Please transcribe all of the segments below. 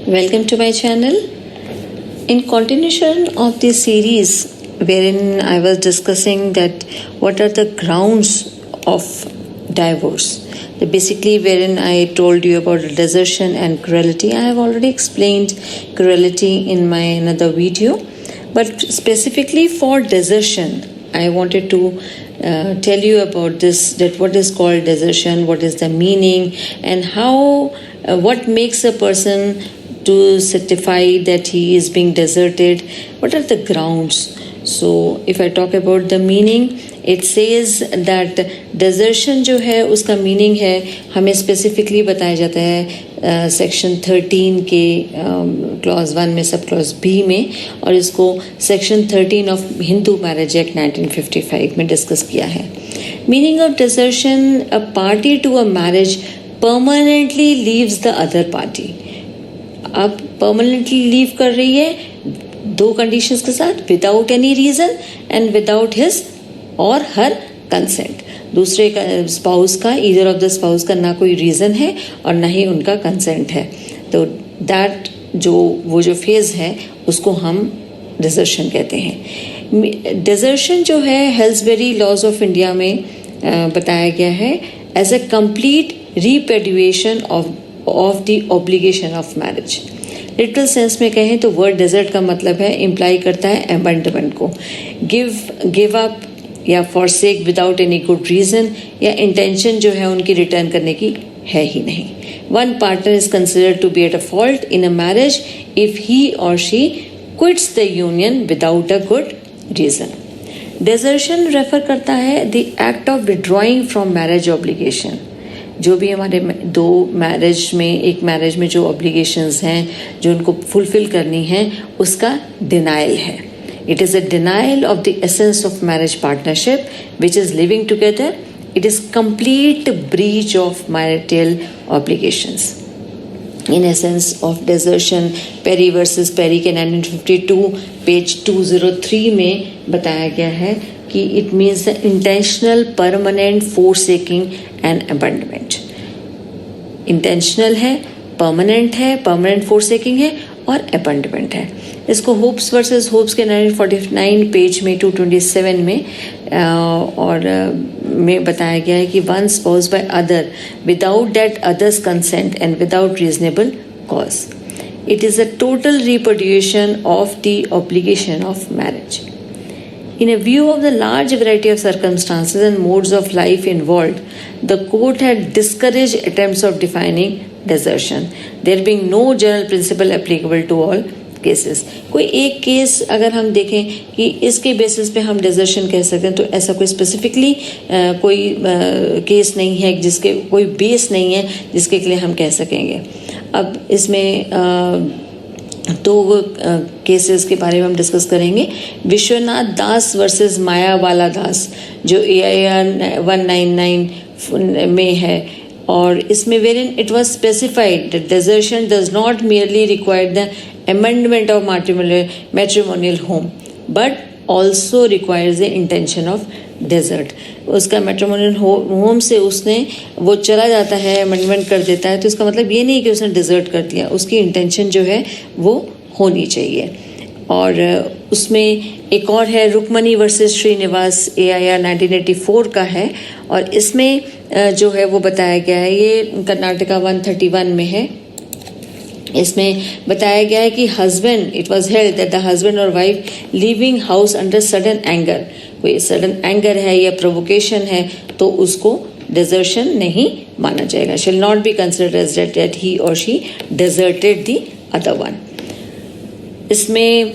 Welcome to my channel. In continuation of this series wherein I was discussing that what are the grounds of divorce, basically wherein I told you about desertion and cruelty. I have already explained cruelty in my another video, but specifically for desertion I wanted to tell you about this, that what is called desertion, what is the meaning, and how what makes a person to certify that he is being deserted, what are the grounds. So if I talk about the meaning, it says that desertion जो है उसका meaning है, हमें specifically बताया जाता है section 13 के clause 1 में, सब क्लॉज बी में, और इसको section 13 of Hindu marriage act 1955 में डिस्कस किया है. Meaning of desertion, a party to a marriage permanently leaves the other party. अब परमानेंटली लीव कर रही है दो कंडीशंस के साथ, without any reason and without his और हर कंसेंट. दूसरे का स्पाउस का, ईदर ऑफ द स्पाउस का ना कोई रीजन है और ना ही उनका कंसेंट है. तो दैट वो जो फेज है उसको हम डिजर्शन कहते हैं. डिजर्शन जो है हेल्सबेरी लॉज ऑफ इंडिया में बताया गया है as a complete repudiation of the obligation of marriage. Literal sense में कहें तो वर्ड डेजर्ट का मतलब है, इम्प्लाई करता है अबैंडनमेंट को. गिव अप या forsake without any good reason, या इंटेंशन जो है उनकी रिटर्न करने की है ही नहीं. One partner is considered to be at a fault in a marriage if he or she quits the union without a good reason. Desertion refer करता है the act of withdrawing from marriage obligation. जो भी हमारे दो marriage में, एक marriage में जो ऑब्लिगेशंस हैं जो उनको फुलफिल करनी हैं, उसका डिनाइल है. It is a denial of the essence of marriage partnership which is living together. It is complete breach of marital obligations. In essence of desertion, Perry versus Perry के 1952 page 203 में बताया गया है कि it means the intentional permanent forsaking and abandonment. Intentional है, permanent forsaking है और abandonment है. इसको होप्स वर्सेस होप्स के 1949 पेज में 227 में में बताया गया है कि one spouse by other without that other's consent and without reasonable cause. It is a total reproduction of the obligation of marriage. In a view of the large variety of circumstances and modes of life involved, the court had discouraged attempts of defining desertion, there being no general principle applicable to all cases. कोई एक case अगर हम देखें कि इसके basis पे हम desertion कह सकते हैं, तो ऐसा कोई स्पेसिफिकली कोई केस नहीं है, जिसके कोई बेस नहीं है जिसके लिए हम कह सकेंगे. अब इसमें तो केसेस के बारे में हम डिस्कस करेंगे. विश्वनाथ दास वर्सेस मायावाला दास जो AIR 199 में है, और इसमें wherein it was specified that desertion does not merely require the amendment of matrimonial home but also requires the intention of desert. उसका मैट्रिमोनियल होम से उसने वो चला जाता है, अमेंडमेंट कर देता है, तो इसका मतलब ये नहीं कि उसने डिजर्ट कर दिया. उसकी इंटेंशन जो है वो होनी चाहिए. और उसमें एक और है रुक्मणी वर्सेस श्रीनिवास, AIR 1984 का है, और इसमें जो है वो बताया गया है, ये कर्नाटका 131 में है. इसमें बताया गया है कि husband, it was held that the husband or wife living house under sudden anger, कोई सडन एंगर है या प्रोवोकेशन है, तो उसको डिजर्शन नहीं माना जाएगा. Shall not be considered as that he or she deserted the other one. इसमें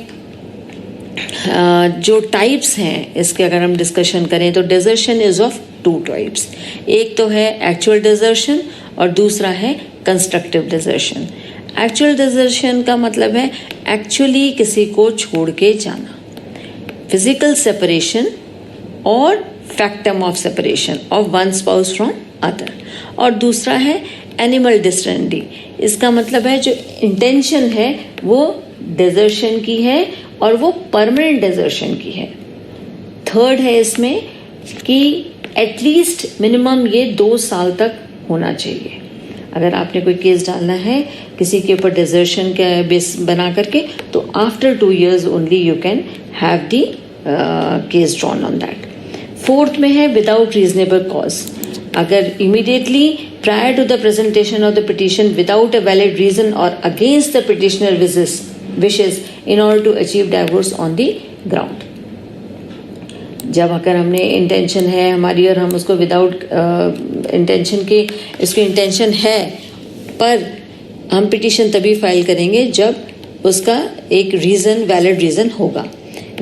जो टाइप्स हैं इसके अगर हम डिस्कशन करें तो desertion is of two types. एक तो है एक्चुअल डिजर्शन और दूसरा है कंस्ट्रक्टिव डिजर्शन. एक्चुअल डिजर्शन का मतलब है एक्चुअली किसी को छोड़ के जाना, फिजिकल सेपरेशन और factum of separation of one spouse from other. और दूसरा है एनिमल डिस्टेंडी. इसका मतलब है जो इंटेंशन है वो डिजर्शन की है और वो परमानेंट डिजर्शन की है. थर्ड है इसमें कि एटलीस्ट मिनिमम ये 2 साल तक होना चाहिए. अगर आपने कोई केस डालना है किसी के ऊपर डिजर्शन का बेस बना करके, तो after 2 years only you can have the case drawn on that. Fourth में है विदाउट रीजनेबल कॉज। अगर immediately prior to the presentation of the petition without a valid reason or against the petitioner wishes in order to achieve divorce on the ground. जब अगर हमने intention है हमारी और हम उसको विदाउट इंटेंशन के, इसकी इंटेंशन है पर हम पिटिशन तभी फाइल करेंगे जब उसका एक रीज़न, वैलिड रीज़न होगा,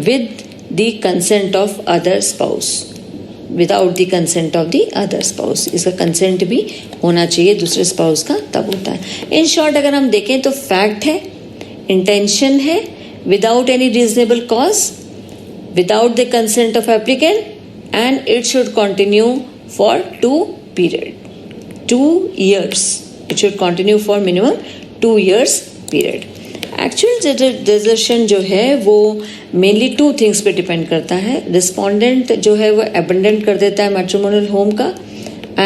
with the consent of other spouse, without the consent of the other spouse. इसका कंसेंट भी होना चाहिए दूसरे स्पाउस का, तब होता है। इन शॉर्ट अगर हम देखें तो फैक्ट है, इंटेंशन है, without any reasonable cause, without the consent of applicant, and it should continue for 2 years. It should continue for minimum 2 years period. Actual desertion जो है वो mainly 2 things पे depend करता है। Respondent जो है वो abandon कर देता है matrimonial home का,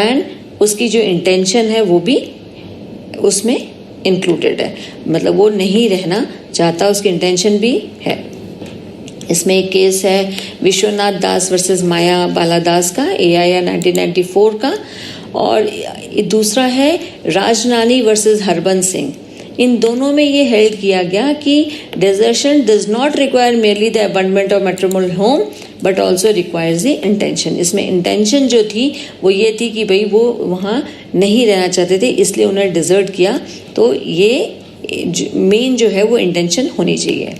and उसकी जो intention है वो भी उसमें included है, मतलब वो नहीं रहना चाहता, उसकी intention भी है। इसमें एक केस है विश्वनाथ दास वर्सेस माया बालादास का, AIR 1994 का, और दूसरा है राजनानी वर्सेस हरबंस सिंह। इन दोनों में ये हेल्ड किया गया कि desertion does not require merely the abandonment of matrimonial home but also requires the intention. इसमें इंटेंशन जो थी वो ये थी कि भाई वो वहाँ नहीं रहना चाहते थे, इसलिए उन्होंने डिजर्ट किया। तो ये मेन जो है वो इंटेंशन होनी चाहिए।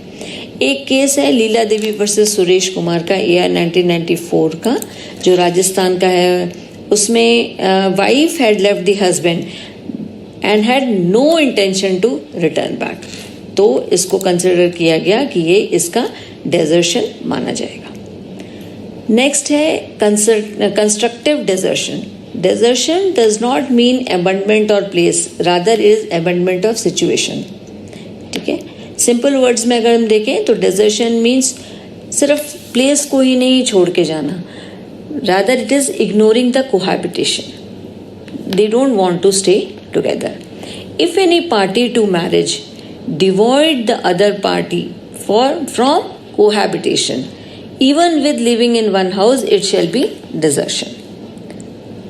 एक केस है लीला देवी वर्सेस सुरेश कुमार का, AIR 1994 का, जो राजस्थान का है। उसमें wife had left the husband and had no intention to return back, तो इसको कंसिडर किया गया कि ये इसका डेजर्शन माना जाएगा। नेक्स्ट है constructive desertion. Desertion does not mean abandonment or place, rather is abandonment of situation. ठीक है, सिंपल वर्ड्स में अगर हम देखें तो डेजर्शन मीन्स सिर्फ प्लेस को ही नहीं छोड़ के जाना, rather it is ignoring the cohabitation. They don't want to stay together. If any party to marriage divide the other party from cohabitation even with living in one house, it shall be desertion.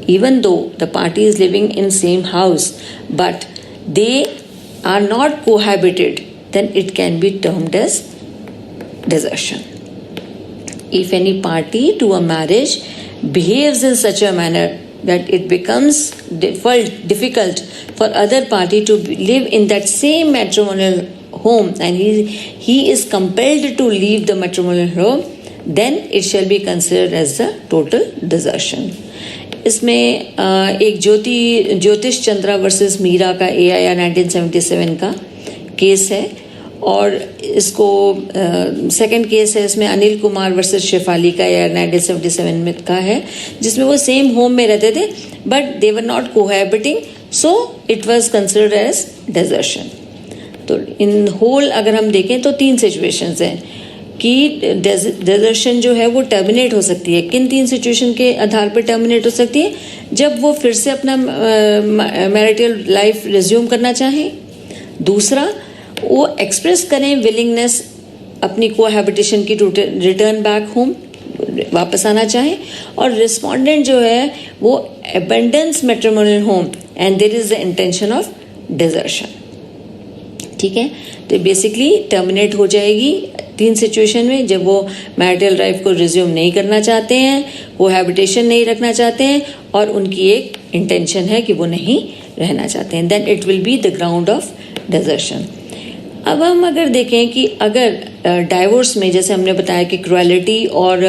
Even though the party is living in same house but they are not cohabited, then it can be termed as desertion. If any party to a marriage behaves in such a manner that it becomes difficult for other party to live in that same matrimonial home and he is compelled to leave the matrimonial home, then it shall be considered as the total desertion. इसमें एक ज्योतिष Chandra versus Meera का AIR 1977 का case है, और इसको second case है इसमें अनिल कुमार वर्सेस शेफाली का AIR 1977 में का है, जिसमें वो सेम होम में रहते थे but they were not cohabiting, so it was considered as desertion. तो इन होल अगर हम देखें तो 3 सिचुएशंस हैं कि डेजर्शन जो है वो टर्मिनेट हो सकती है। किन 3 सिचुएशन के आधार पर टर्मिनेट हो सकती है? जब वो फिर से अपना मैरिटल लाइफ रिज्यूम करना चाहें, दूसरा वो एक्सप्रेस करें विलिंगनेस अपनी कोहैबिटेशन की टू रिटर्न बैक होम, वापस आना चाहें, और रिस्पोंडेंट जो है वो abandons matrimonial home and there is the intention of desertion. ठीक है, तो बेसिकली टर्मिनेट हो जाएगी 3 सिचुएशन में, जब वो मैरिटल लाइफ को रिज्यूम नहीं करना चाहते हैं, कोहैबिटेशन नहीं रखना चाहते हैं, और उनकी एक इंटेंशन है कि वो नहीं रहना चाहते हैं, then it will be the ground of desertion. अब हम अगर देखें कि अगर डाइवोर्स में, जैसे हमने बताया कि क्रुएलिटी और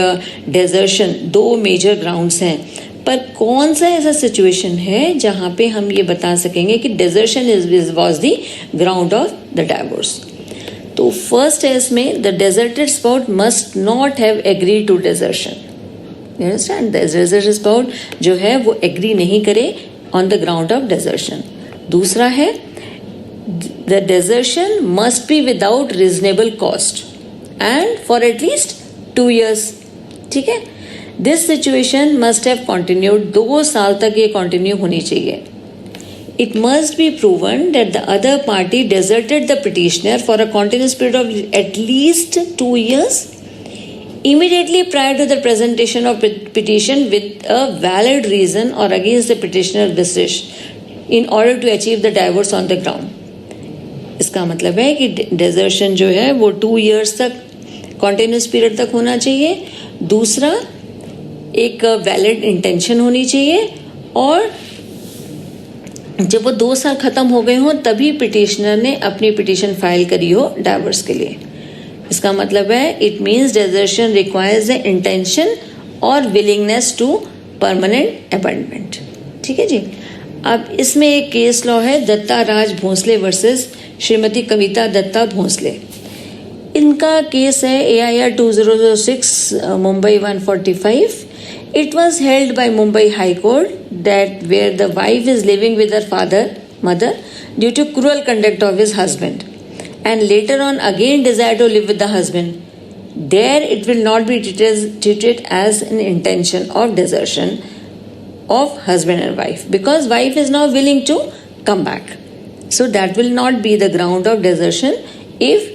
डेजर्शन 2 मेजर ग्राउंड्स हैं, पर कौन सा ऐसा सिचुएशन है जहाँ पे हम ये बता सकेंगे कि desertion was the ground of the divorce? तो फर्स्ट है इसमें the deserted spouse must not have agree to desertion. You understand, the deserted spouse जो है वो एग्री नहीं करे on the ground of desertion. दूसरा है the desertion must be without reasonable cost and for at least 2 years। ठीक है, this situation must have continued, 2 साल तक ये कंटिन्यू होनी चाहिए। it must be proven that the other party deserted the petitioner for a continuous period of at least 2 years immediately prior to the presentation of petition with a valid reason or against the petitioner's wish in order to achieve the divorce on the ground. इसका मतलब है कि desertion जो है वो 2 years तक continuous period तक होना चाहिए. दूसरा, एक valid intention होनी चाहिए, और जब वो 2 साल खत्म हो गए हों तभी पिटिशनर ने अपनी पिटिशन फाइल करी हो डाइवोर्स के लिए. इसका मतलब है it means desertion requires the intention और विलिंगनेस टू परमानेंट अबैंडनमेंट. ठीक है जी. अब इसमें एक केस लॉ है दत्ता राज भोंसले वर्सेस श्रीमती कविता दत्ता भोंसले. इनका केस है AIR 2006 Mumbai 145. It was held by Mumbai High Court that where the wife is living with her mother due to cruel conduct of his husband, and later on again desire to live with the husband, there it will not be treated as an intention of desertion of husband and wife, because wife is now willing to come back. So that will not be the ground of desertion if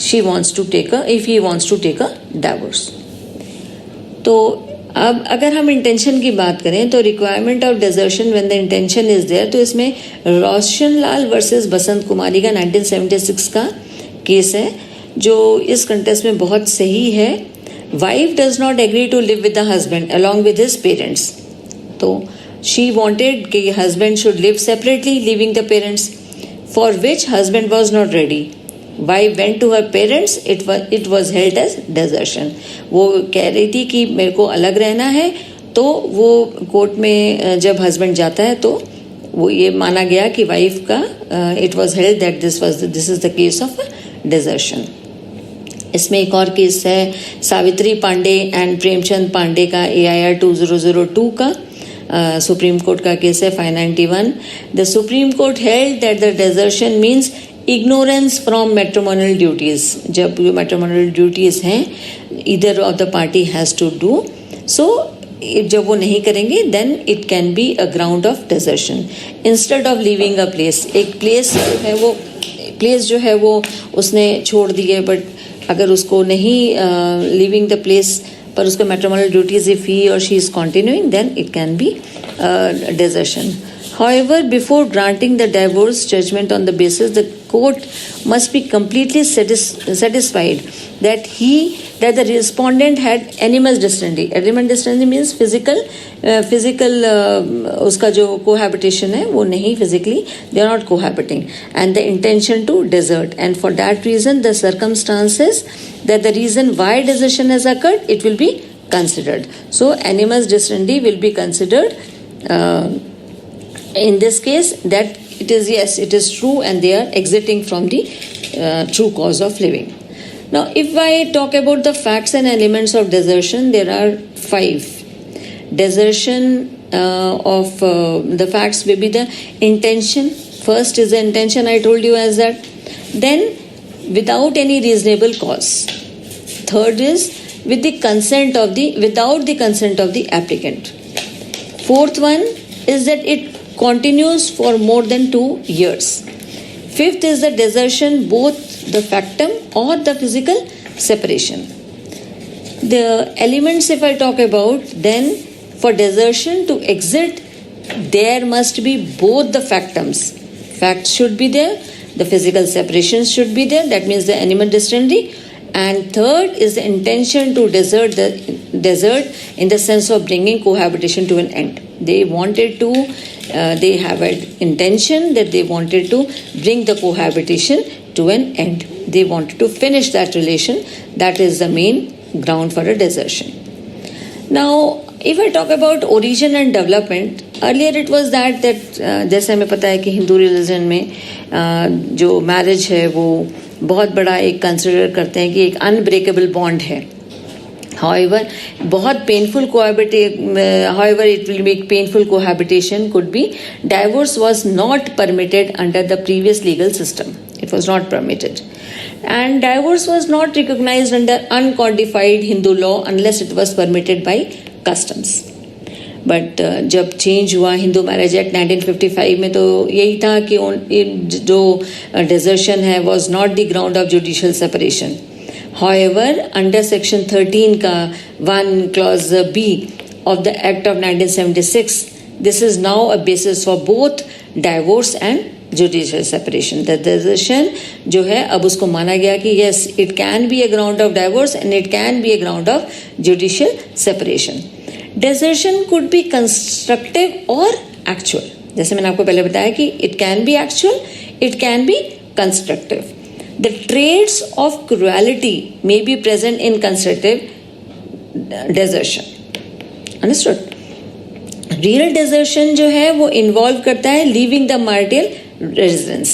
he wants to take a divorce. तो अब अगर हम intention की बात करें तो requirement of desertion when the intention is there, तो इसमें रोशन लाल वर्सेस बसंत कुमारी का 1976 का केस है जो इस कंटेस्ट में बहुत सही है. Wife does not agree to live with the husband along with his parents. तो शी वांटेड कि husband should live separately living the parents, for which husband was not ready. Wife went to her parents. It was held as desertion. वो कह रही थी कि मेरे को अलग रहना है, तो वो कोर्ट में जब हस्बैंड जाता है तो वो ये माना गया कि वाइफ का it was held that this is the case of desertion. इसमें एक और केस है सावित्री पांडे एंड प्रेमचंद पांडे का AIR 2002 का सुप्रीम कोर्ट का केस है 591. The supreme court held that the desertion means ignorance from matrimonial duties. जब जो matrimonial duties हैं either of the party has to do, so जब वो नहीं करेंगे then it can be a ground of desertion. Instead of leaving a place, एक place जो है वो उसने छोड़ दी है, but अगर उसको नहीं leaving the place पर उसको matrimonial duties if he or she is continuing, then it can be desertion. However, before granting the divorce judgment on the basis, the court must be completely satisfied that the respondent had animus distendi. Animus distendi means physical उसका जो cohabitation है वो नहीं, physically they are not cohabiting, and the intention to desert, and for that reason the circumstances that the reason why desertion has occurred, it will be considered. So animus distendi will be considered in this case that it is true and they are exiting from the true cause of living. Now if I talk about the facts and elements of desertion, there are 5. Desertion of the facts will be the intention. First is the intention, I told you as that. Then without any reasonable cause. Third is without the consent of the applicant. Fourth one is that it continues for more than 2 years. Fifth is the desertion, both the factum or the physical separation. The elements, if I talk about, then for desertion to exit, there must be both the factums. Facts should be there, the physical separations should be there, that means the animus distendi. And third is the intention to desert in the sense of bringing cohabitation to an end. They wanted to, they have an intention that they wanted to bring the cohabitation to an end. They wanted to finish that relation. That is the main ground for a desertion. Now, if I talk about origin and development, earlier it was that जैसे हमें पता है कि Hindu religion में जो marriage है वो बहुत बड़ा एक कंसिडर करते हैं कि एक अनब्रेकेबल बॉन्ड है. However, बहुत painful however it will make painful cohabitation could be. Divorce was not permitted under the previous legal system. It was not permitted. And divorce was not recognized under uncodified Hindu law unless it was permitted by customs. But जब change हुआ Hindu marriage act 1955 में तो यही था कि जो desertion है was not the ground of judicial separation. However, under Section 13 का 1 clause B of the Act of 1976, this is now a basis for both divorce and judicial separation. The desertion जो है अब उसको माना गया कि yes, it can be a ground of divorce and it can be a ground of judicial separation. Desertion could be constructive or actual. जैसे मैंने आपको पहले बताया कि it can be actual, it can be constructive. The traits of cruelty may be present in constructive desertion. Understood? Real desertion जो है वो involve करता है leaving the marital residence.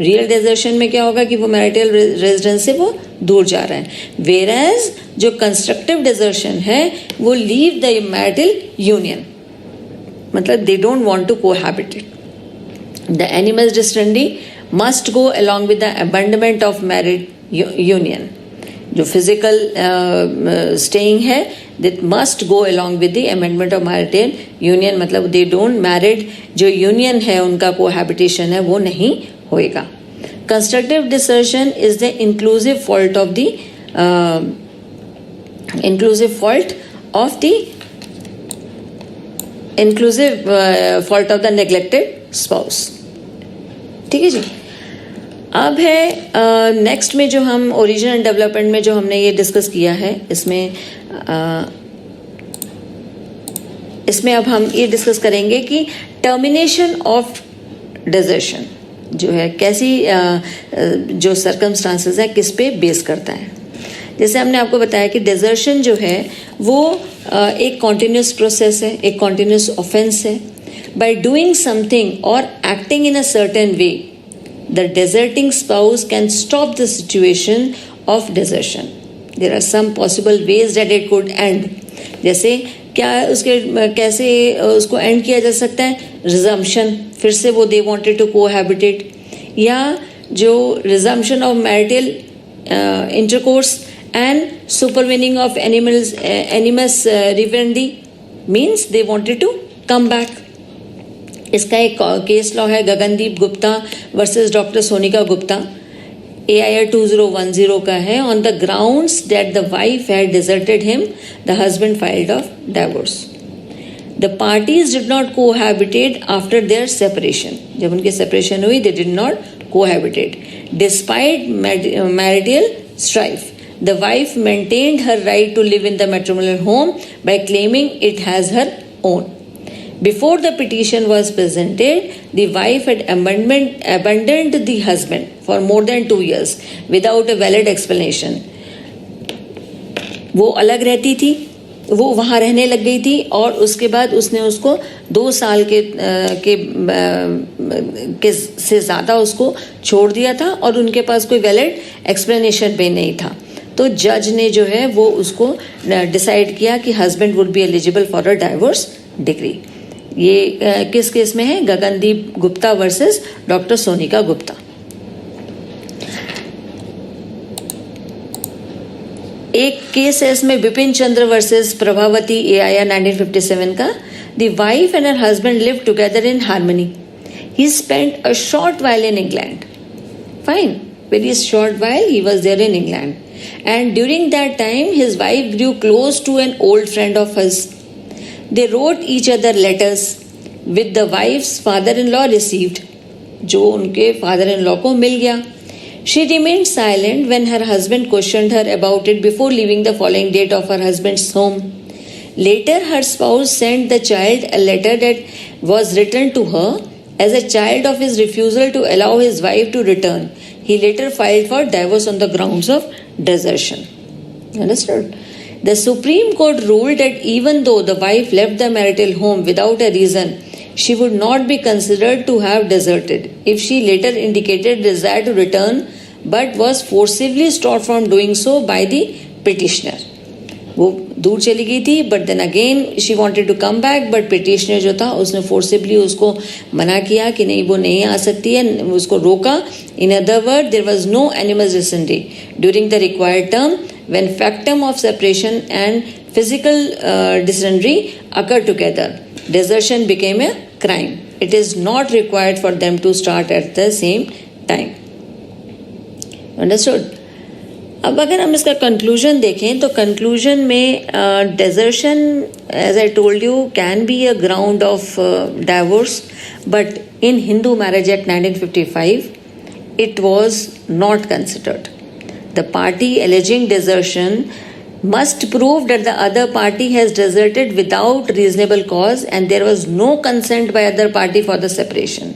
Real desertion में क्या होगा कि वो marital residence से वो दूर जा रहा है. Whereas जो constructive desertion है वो leave the marital union. मतलब they don't want to cohabit it. The animus dicendi must go along with the abandonment of married union. जो physical staying है that must go along with the amendment of marital union. मतलब they don't married जो union है उनका cohabitation है वो नहीं होएगा. Constructive desertion is the inclusive fault of the neglected spouse. ठीक है जी. अब है नेक्स्ट में जो हम ओरिजिन एंड डेवलपमेंट में जो हमने ये डिस्कस किया है इसमें अब हम ये डिस्कस करेंगे कि टर्मिनेशन ऑफ डिजर्शन जो है कैसी जो सर्कमस्टांसेस है किस पे बेस करता है. जैसे हमने आपको बताया कि डिजर्शन जो है वो एक कॉन्टिन्यूस प्रोसेस है, एक कॉन्टिन्यूस ऑफेंस है. By doing something or acting in a certain way, the deserting spouse can stop the situation of desertion. There are some possible ways that it could end. जैसे क्या उसके कैसे उसको and किया जा सकता है. रिजम्पशन, फिर से वो दे वांटेड टू कोहैबिटेट, या जो resumption of marital intercourse and supervening of animus revertendi means they wanted to come back. इसका एक केस लॉ है Gagandeep Gupta versus doctor Sonika Gupta, AIR 2010 का है. On the grounds that the wife had deserted him the husband filed of divorce. The parties did not cohabit after their separation. जब उनकी separation हुई they did not cohabit. Despite marital strife, the wife maintained her right to live in the matrimonial home by claiming it has her own. Before the petition was presented, the wife had abandoned the husband for more than 2 years without a valid explanation. वो अलग रहती थी, वो वहाँ रहने लग गई थी और उसके बाद उसने उसको 2 साल के से ज़्यादा उसको छोड़ दिया था और उनके पास कोई वैलिड एक्सप्लेनेशन भी नहीं था. तो जज ने जो है वो उसको डिसाइड किया कि husband would be eligible for a divorce degree. ये किस केस में है? Gagandeep Gupta versus doctor Sonika Gupta. एक केस है इसमें बिपिन चंद्र वर्सेस प्रभावती, AIR 1957 का. The wife and her husband live together in harmony. He spent a short while in England. Fine, very short while he was there in England, and during that time his wife grew close to an old friend of his. They wrote each other letters with the wife's father-in-law received, जो उनके father-in-law को मिल गया. She remained silent when her husband questioned her about it before leaving the following date of her husband's home. Later, her spouse sent the child a letter that was written to her as a child of his refusal to allow his wife to return. He later filed for divorce on the grounds of desertion. Understood? The Supreme Court ruled that even though the wife left the marital home without a reason, she would not be considered to have deserted if she later indicated desire to return but was forcibly stopped from doing so by the petitioner. वो दूर चली गई थी but then again she wanted to come back, but petitioner जो था उसने forcibly उसको मना किया कि नहीं वो नहीं आ सकती है, उसको रोका. In other word there was no animus deserendi during the required term when factum of separation and physical disunity occur together. Desertion became a crime. It is not required for them to start at the same time. Understood? अब अगर हम इसका conclusion देखें तो conclusion में desertion as I told you can be a ground of divorce, but in Hindu marriage act 1955 it was not considered. The party alleging desertion must prove that the other party has deserted without reasonable cause and there was no consent by other party for the separation.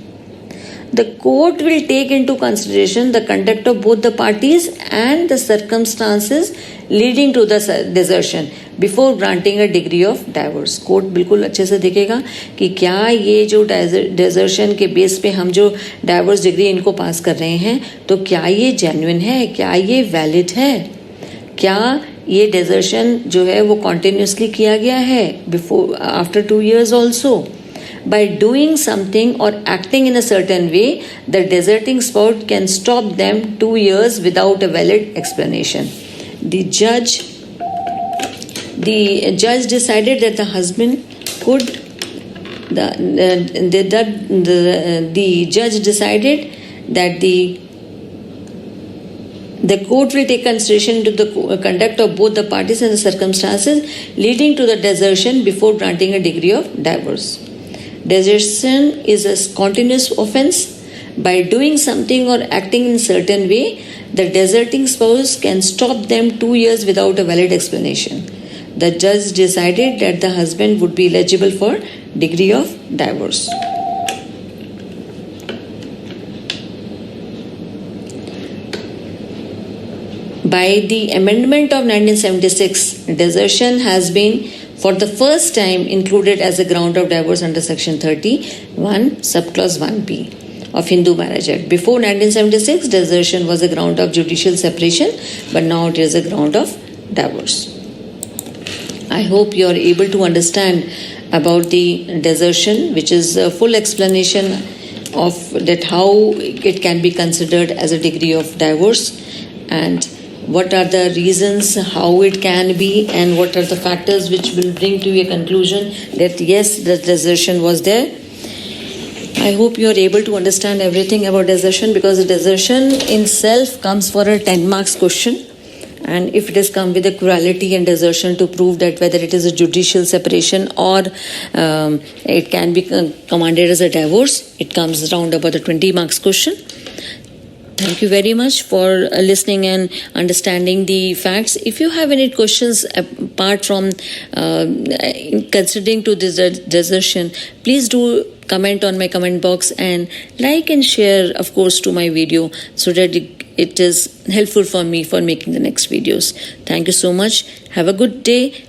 The court will take into consideration the conduct of both the parties and the circumstances leading to the desertion before granting a degree of divorce. Court बिल्कुल अच्छे से देखेगा कि क्या ये जो desertion के base पे हम जो divorce डिग्री इनको पास कर रहे हैं तो क्या ये genuine है, क्या ये valid है, क्या ये desertion जो है वो continuously किया गया है before after 2 years also. By doing something or acting in a certain way, the deserting spouse can stop them 2 years without a valid explanation. The judge decided that the husband could. The judge decided that the court will take consideration into the conduct of both the parties and the circumstances leading to the desertion before granting a degree of divorce. Desertion is a continuous offense. By doing something or acting in a certain way, the deserting spouse can stop them 2 years without a valid explanation. The judge decided that the husband would be eligible for degree of divorce. By the amendment of 1976, desertion has been for the first time included as a ground of divorce under section 31 subclause 1b of Hindu Marriage Act. Before 1976, desertion was a ground of judicial separation, but now it is a ground of divorce. I hope you are able to understand about the desertion, which is a full explanation of that how it can be considered as a degree of divorce and what are the reasons how it can be and what are the factors which will bring to a conclusion that yes, the desertion was there. I hope you are able to understand everything about desertion, because the desertion in self comes for a 10 marks question, and if it has come with a cruelty and desertion to prove that whether it is a judicial separation or it can be commanded as a divorce, it comes round about the 20 marks question. Thank you very much for listening and understanding the facts. If you have any questions apart from considering to this desertion, please do comment on my comment box and like and share, of course, to my video so that it is helpful for me for making the next videos. Thank you so much. Have a good day.